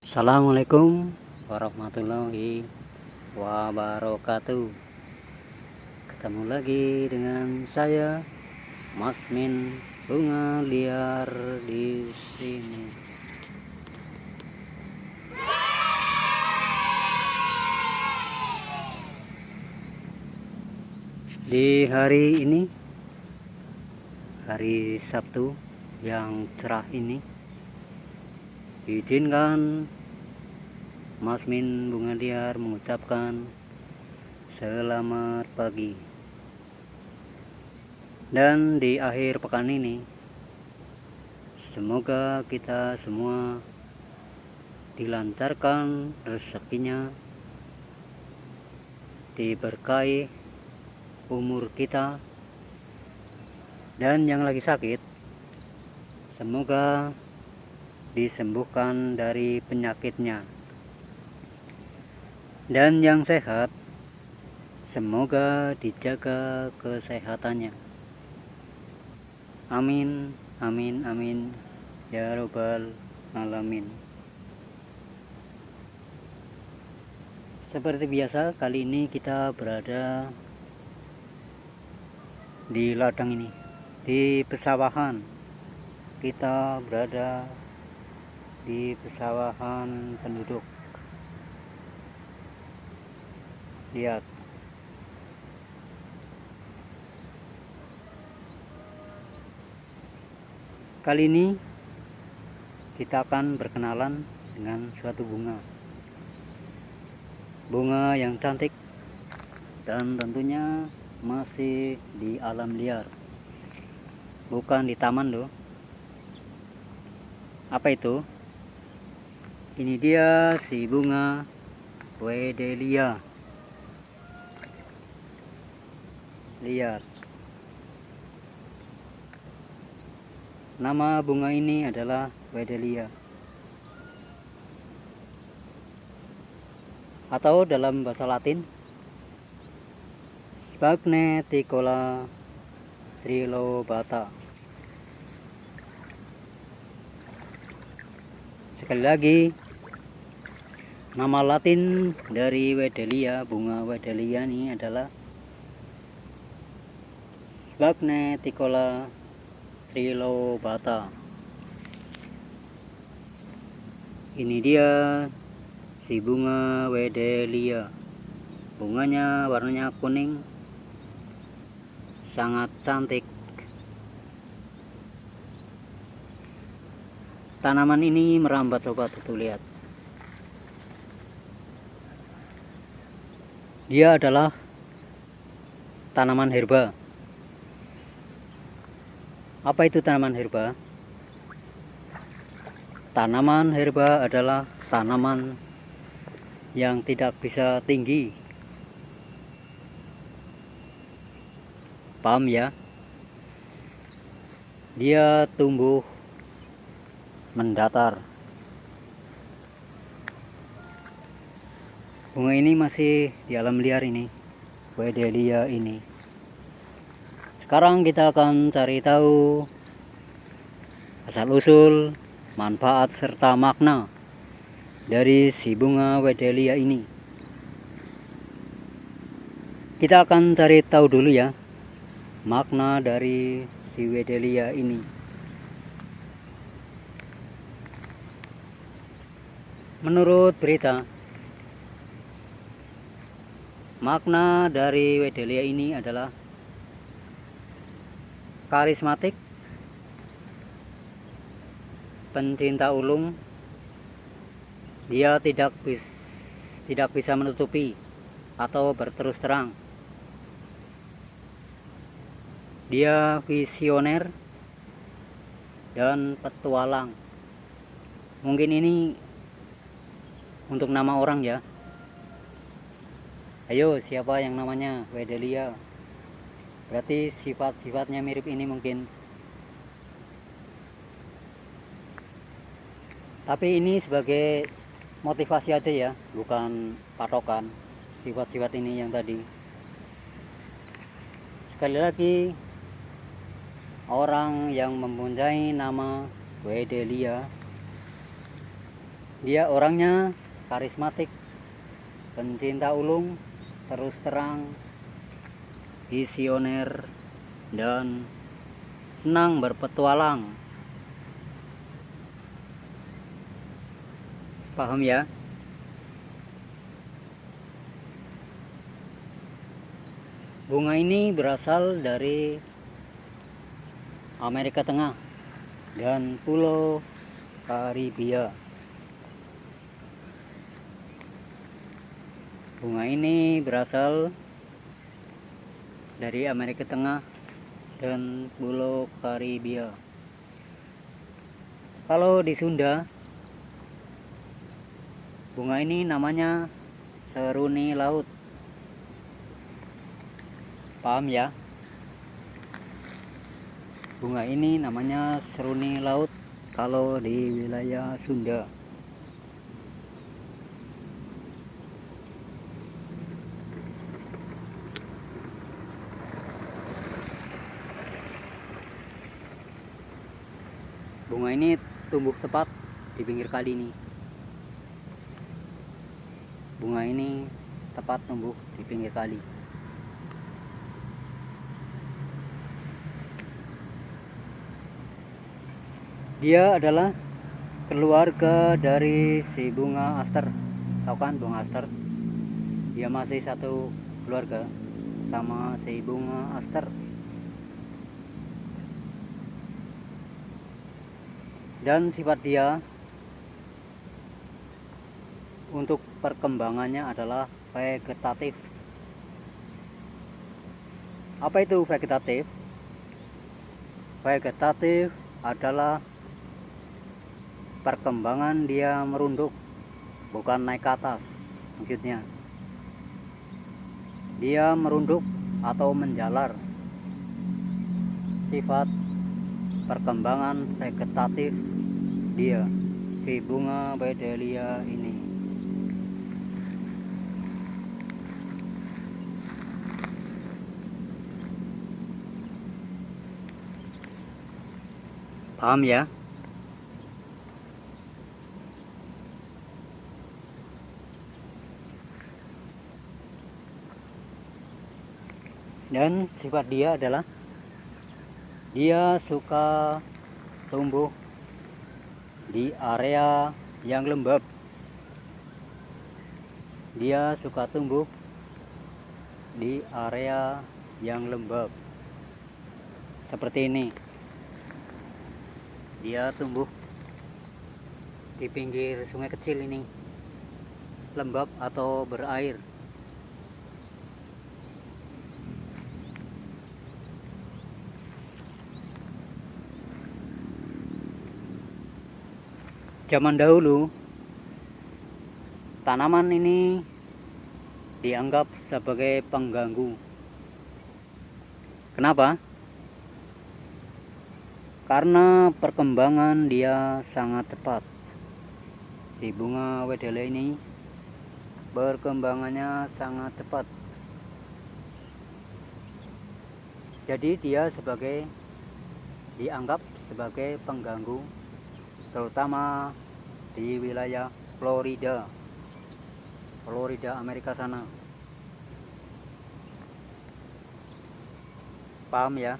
Assalamualaikum warahmatullahi wabarakatuh. Ketemu lagi dengan saya, Mas Min Bunga Liar di sini. Di hari ini, hari Sabtu yang cerah ini, diizinkan Mas Min Bunga Liar mengucapkan selamat pagi. Dan di akhir pekan ini, semoga kita semua dilancarkan rezekinya, diberkahi umur kita, dan yang lagi sakit semoga disembuhkan dari penyakitnya, dan yang sehat semoga dijaga kesehatannya. Amin, amin, amin, ya robbal alamin. Seperti biasa, kali ini kita berada di ladang ini, di pesawahan. Kita berada di pesawahan penduduk. Lihat, kali ini kita akan berkenalan dengan suatu bunga yang cantik, dan tentunya masih di alam liar, bukan di taman loh. Apa itu? Ini dia si bunga Wedelia. Lihat, nama bunga ini adalah Wedelia, atau dalam bahasa Latin Sphagneticula trilobata. Sekali lagi, nama Latin dari Wedelia, bunga Wedelia ini adalah Sphagneticula trilobata. Ini dia si bunga Wedelia. Bunganya warnanya kuning, sangat cantik. Tanaman ini merambat sobat, tuh lihat. Dia adalah tanaman herba. Apa itu tanaman herba? Tanaman herba adalah tanaman yang tidak bisa tinggi. Paham ya? Dia tumbuh mendatar. Bunga ini masih di alam liar ini, Wedelia ini. Sekarang kita akan cari tahu asal-usul, manfaat, serta makna dari si bunga Wedelia ini. Kita akan cari tahu dulu ya, makna dari si Wedelia ini. Menurut berita, makna dari Wedelia ini adalah karismatik, pencinta ulung. Dia tidak bisa menutupi atau berterus terang. Dia visioner dan petualang. Mungkin ini untuk nama orang ya. Ayo, siapa yang namanya Wedelia? Berarti sifat-sifatnya mirip ini mungkin. Tapi ini sebagai motivasi aja ya, bukan patokan sifat-sifat ini yang tadi. Sekali lagi, orang yang mempunyai nama Wedelia Dia orangnya karismatik, pencinta ulung, terus terang, visioner, dan senang berpetualang. Paham ya? Bunga ini berasal dari Amerika Tengah dan Pulau Karibia. Bunga ini berasal dari Amerika Tengah dan Pulau Karibia. Kalau di Sunda, bunga ini namanya seruni laut. Paham ya? Bunga ini namanya seruni laut kalau di wilayah Sunda. Bunga ini tumbuh tepat di pinggir kali ini. Bunga ini tepat tumbuh di pinggir kali. Dia adalah keluarga dari si bunga aster. Tahu kan bunga aster? Dia masih satu keluarga sama si bunga aster. Dan sifat dia untuk perkembangannya adalah vegetatif. Apa itu vegetatif? Vegetatif adalah perkembangan dia merunduk, bukan naik ke atas. Maksudnya dia merunduk atau menjalar. Sifat perkembangan vegetatif dia, si bunga Wedelia ini. Paham ya? Dan sifat dia adalah dia suka tumbuh di area yang lembab. Dia suka tumbuh di area yang lembab. Seperti ini. Dia tumbuh di pinggir sungai kecil ini. Lembab atau berair. Zaman dahulu, tanaman ini dianggap sebagai pengganggu. Kenapa? Karena perkembangan dia sangat cepat. Si bunga Wedelia ini perkembangannya sangat cepat. Jadi dia dianggap sebagai pengganggu, terutama di wilayah Florida, Amerika sana. Paham ya?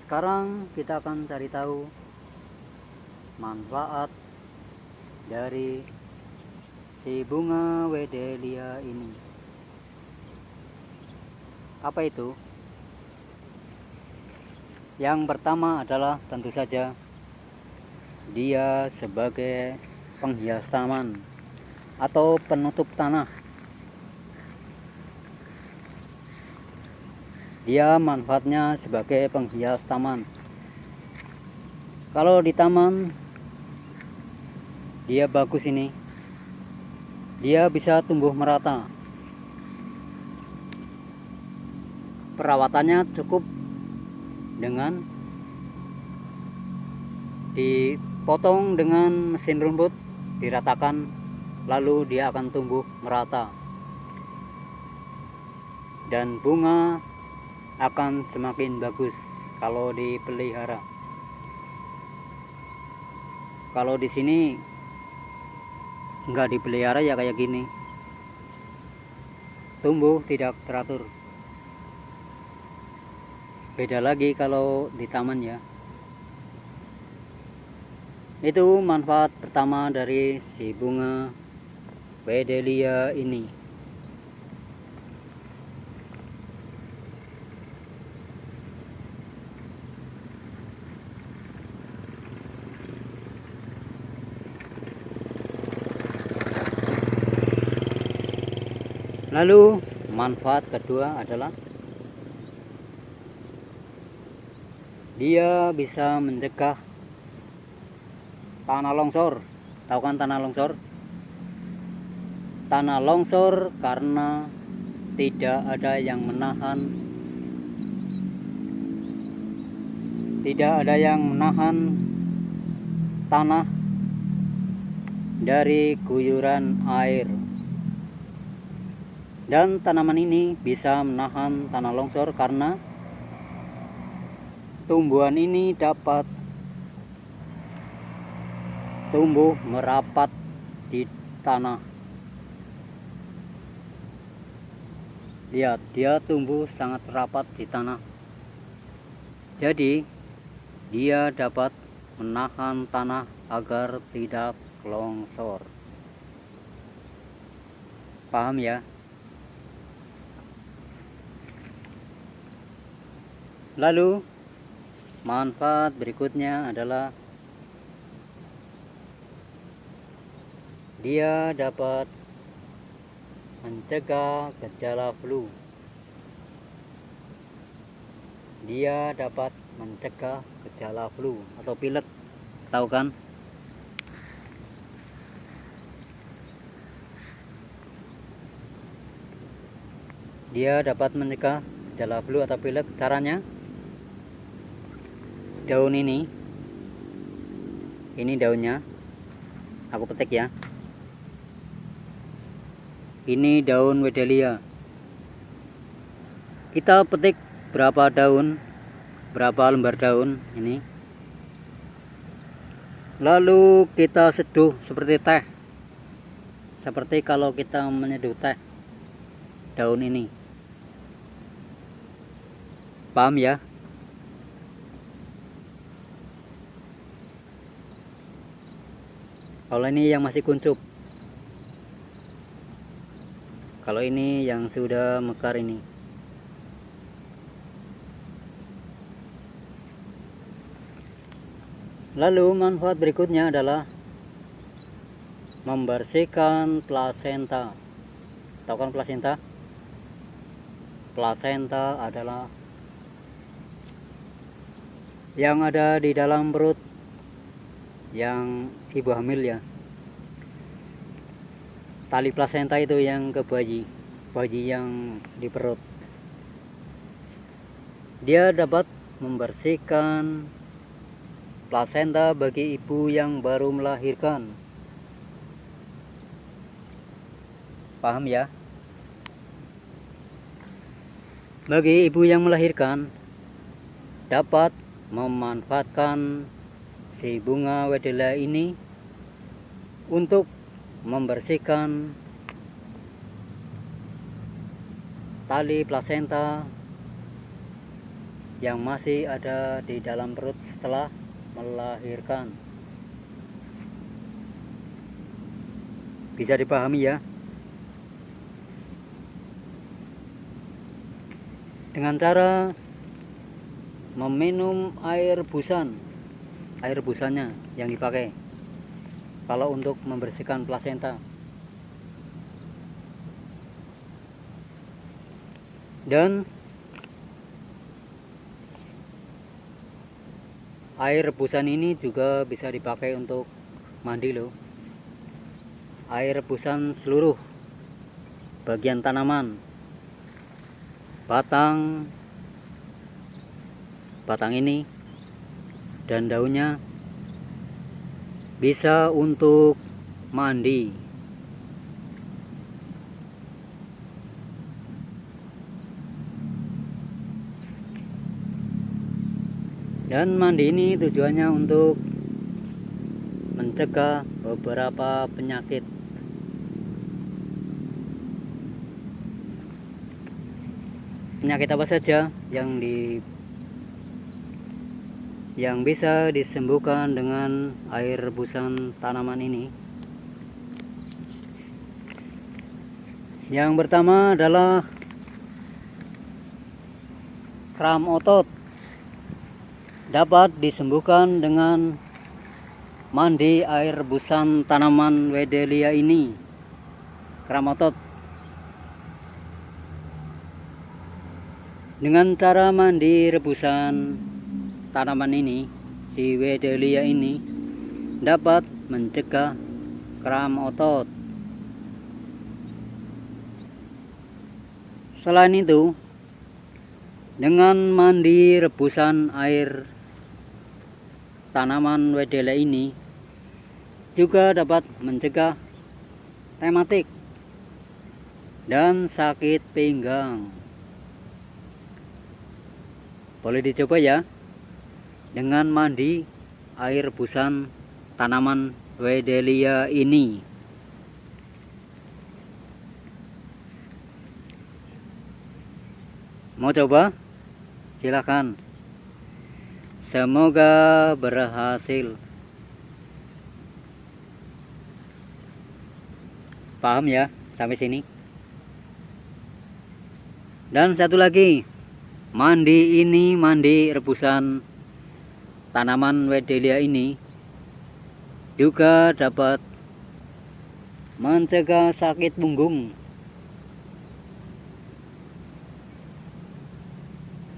Sekarang kita akan cari tahu manfaat dari si bunga Wedelia ini. Apa itu? Yang pertama adalah tentu saja dia sebagai penghias taman atau penutup tanah. Dia manfaatnya sebagai penghias taman. Kalau di taman dia bagus ini, dia bisa tumbuh merata. Perawatannya cukup dengan dipotong dengan mesin rumput, diratakan, lalu dia akan tumbuh merata. Dan bunga akan semakin bagus. kalau dipelihara. Kalau di sini nggak dipelihara ya kayak gini, tumbuh tidak teratur. Beda lagi kalau di taman ya. Itu manfaat pertama dari si bunga Wedelia ini. Lalu manfaat kedua adalah dia bisa mencegah tanah longsor. Tahu kan tanah longsor? Tanah longsor karena tidak ada yang menahan, tanah dari guyuran air. Dan tanaman ini bisa menahan tanah longsor karena tumbuhan ini dapat tumbuh merapat di tanah. Lihat, dia tumbuh sangat rapat di tanah. Jadi dia dapat menahan tanah agar tidak longsor. Paham ya? Lalu manfaat berikutnya adalah dia dapat mencegah gejala flu. Dia dapat mencegah gejala flu atau pilek, tahu kan? Dia dapat mencegah gejala flu atau pilek. Caranya, daun ini daunnya, aku petik ya. Ini daun Wedelia. Kita petik berapa lembar daun ini. Lalu kita seduh seperti teh. Seperti kalau kita menyeduh teh daun ini. Paham ya? Kalau ini yang masih kuncup. Kalau ini yang sudah mekar ini. Lalu manfaat berikutnya adalah membersihkan plasenta. Tahu kan plasenta? Plasenta adalah yang ada di dalam perut yang ibu hamil ya. Tali plasenta itu yang ke bayi yang di perut. Dia dapat membersihkan plasenta bagi ibu yang baru melahirkan. Paham ya? Bagi ibu yang melahirkan, dapat memanfaatkan si bunga Wedelia ini untuk membersihkan tali plasenta yang masih ada di dalam perut setelah melahirkan. Bisa dipahami ya? Dengan cara meminum air busannya yang dipakai kalau untuk membersihkan plasenta. Dan air rebusan ini juga bisa dipakai untuk mandi loh. Air rebusan seluruh bagian tanaman, batang ini dan daunnya, bisa untuk mandi. Dan mandi ini tujuannya untuk mencegah beberapa penyakit. Penyakit apa saja yang bisa disembuhkan dengan air rebusan tanaman ini? Yang pertama adalah kram otot. Dapat disembuhkan dengan mandi air rebusan tanaman Wedelia ini. Kram otot. Dengan cara mandi rebusan tanaman ini, si Wedelia ini dapat mencegah kram otot. Selain itu, dengan mandi rebusan air tanaman Wedelia ini juga dapat mencegah rematik dan sakit pinggang. Boleh dicoba ya, dengan mandi air rebusan tanaman Wedelia ini. Mau coba? Silakan. Semoga berhasil. Paham ya sampai sini? Dan satu lagi, mandi rebusan tanaman Wedelia ini juga dapat mencegah sakit punggung.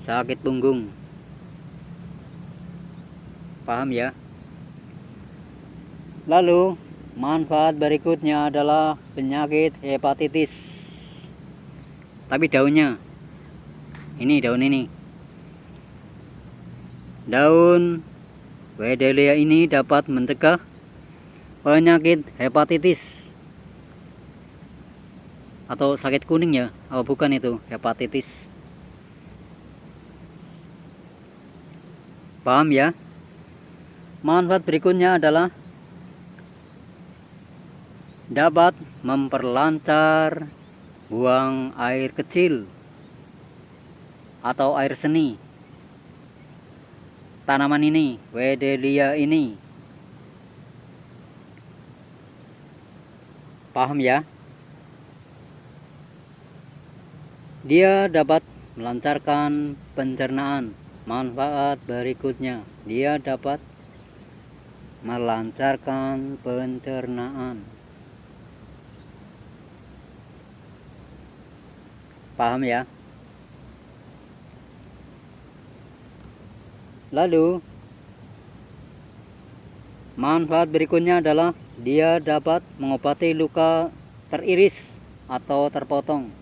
Sakit punggung. Paham ya? Lalu manfaat berikutnya adalah penyakit hepatitis. Tapi daunnya, ini daun ini. Daun Wedelia ini dapat mencegah penyakit hepatitis atau sakit kuning ya. Oh bukan, itu hepatitis. Paham ya? Manfaat berikutnya adalah dapat memperlancar buang air kecil atau air seni tanaman ini, Wedelia ini. Paham ya? Dia dapat melancarkan pencernaan. Manfaat berikutnya, dia dapat melancarkan pencernaan. Paham ya? Lalu manfaat berikutnya adalah dia dapat mengobati luka teriris atau terpotong.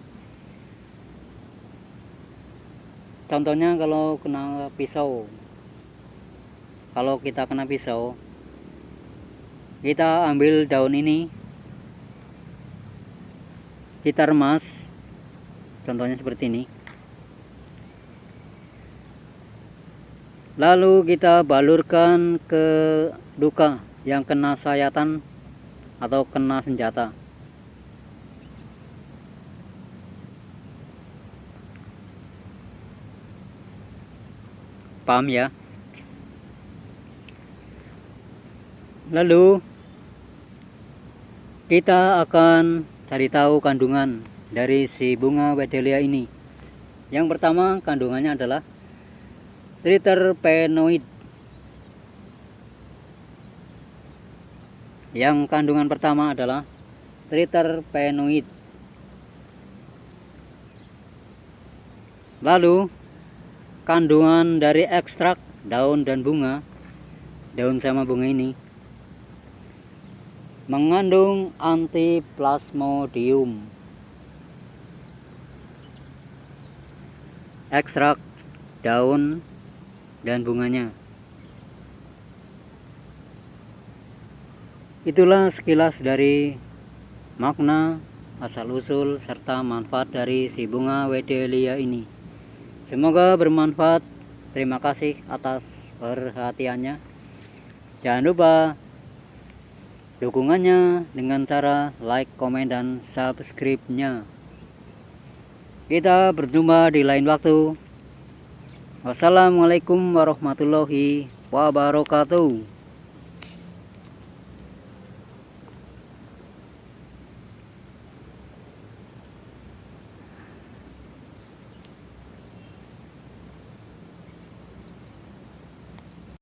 Contohnya kalau kena pisau. Kalau kita kena pisau, kita ambil daun ini, kita remas, contohnya seperti ini. Lalu kita balurkan ke luka yang kena sayatan atau kena senjata. Paham ya? Lalu kita akan cari tahu kandungan dari si bunga Wedelia ini. Yang pertama, kandungannya adalah triterpenoid. Yang kandungan pertama adalah triterpenoid. Lalu kandungan dari ekstrak daun dan bunga, daun sama bunga ini mengandung antiplasmodium. Ekstrak daun dan bunganya. Itulah sekilas dari makna, asal-usul, serta manfaat dari si bunga Wedelia ini. Semoga bermanfaat. Terima kasih atas perhatiannya. Jangan lupa dukungannya dengan cara like, komen, dan subscribe-nya. Kita berjumpa di lain waktu. Wassalamualaikum warahmatullahi wabarakatuh.